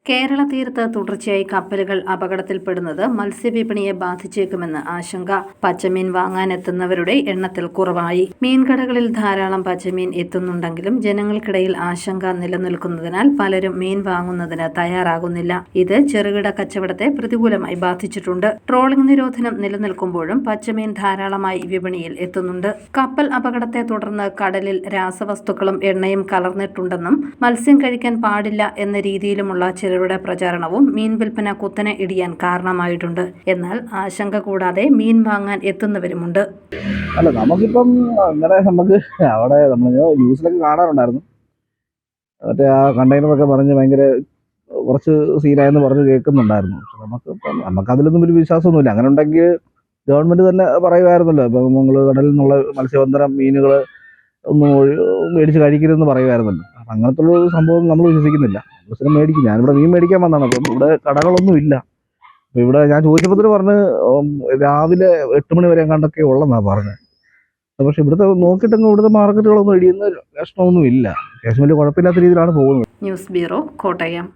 കേരള തീരത്ത് തുടർച്ചയായി കപ്പലുകൾ അപകടത്തിൽപ്പെടുന്നത് മത്സ്യവിപണിയെ ബാധിച്ചേക്കുമെന്ന് ആശങ്ക. പച്ചമീൻ വാങ്ങാനെത്തുന്നവരുടെ എണ്ണത്തിൽ കുറവായി. മീൻകടകളിൽ ധാരാളം പച്ചമീൻ എത്തുന്നുണ്ടെങ്കിലും ജനങ്ങൾക്കിടയിൽ ആശങ്ക നിലനിൽക്കുന്നതിനാൽ പലരും മീൻ വാങ്ങുന്നതിന് തയ്യാറാകുന്നില്ല. ഇത് ചെറുകിട കച്ചവടത്തെ പ്രതികൂലമായി ബാധിച്ചിട്ടുണ്ട്. ട്രോളിംഗ് നിരോധനം നിലനിൽക്കുമ്പോഴും പച്ചമീൻ ധാരാളമായി വിപണിയിൽ എത്തുന്നുണ്ട്. കപ്പൽ അപകടത്തെ തുടർന്ന് കടലിൽ രാസവസ്തുക്കളും എണ്ണയും കലർന്നിട്ടുണ്ടെന്നും മത്സ്യം കഴിക്കാൻ പാടില്ല എന്ന രീതിയിലുമുള്ള ചിലരുടെ പ്രചാരണവും മീൻ വിൽപ്പന കുത്തനെ ഇടിയാൻ കാരണമായിട്ടുണ്ട്. എന്നാൽ ആശങ്ക കൂടാതെ മീൻ വാങ്ങാൻ എത്തുന്നവരുമുണ്ട്. അല്ല, നമുക്കിപ്പം ഇന്നലെ നമുക്ക് അവിടെ നമ്മൾ ന്യൂസിലൊക്കെ കാണാറുണ്ടായിരുന്നു. മറ്റേ ആ കണ്ടെയ്നറൊക്കെ പറഞ്ഞ് ഭയങ്കര കുറച്ച് സീനായെന്ന് പറഞ്ഞ് കേൾക്കുന്നുണ്ടായിരുന്നു. പക്ഷെ നമുക്കതിലൊന്നും ഒരു വിശ്വാസമൊന്നുമില്ല. അങ്ങനെ ഉണ്ടെങ്കിൽ ഗവൺമെന്റ് തന്നെ പറയുമായിരുന്നല്ലോ, ഇപ്പം നിങ്ങൾ കടലിൽ നിന്നുള്ള മത്സ്യബന്ധനം മീനുകൾ ഒന്നും മേടിച്ച് കഴിക്കരുതെന്ന് പറയുമായിരുന്നല്ലോ. അപ്പം അങ്ങനത്തെ ഒരു സംഭവം നമ്മൾ വിശ്വസിക്കുന്നില്ല. സ്ഥിരം മേടിക്കും. ഞാനിവിടെ മീൻ മേടിക്കാൻ വന്നതാണ്. അപ്പം ഇവിടെ കടകളൊന്നും ഇല്ല. അപ്പം ഇവിടെ ഞാൻ ചോദിച്ചപ്പോൾ പറഞ്ഞ് രാവിലെ 8 മണി വരെ എങ്ങാണ്ടൊക്കെ ഉള്ളെന്നാണ് പറഞ്ഞത്. പക്ഷെ ഇവിടുത്തെ നോക്കിയിട്ടൊന്നും ഇവിടുത്തെ മാർക്കറ്റുകളൊന്നും ഇടിയുന്ന ലക്ഷണമൊന്നും ഇല്ല. അത്യാവശ്യം വലിയ കുഴപ്പമില്ലാത്ത രീതിയിലാണ് പോകുന്നത്. News bureau, Kottayam.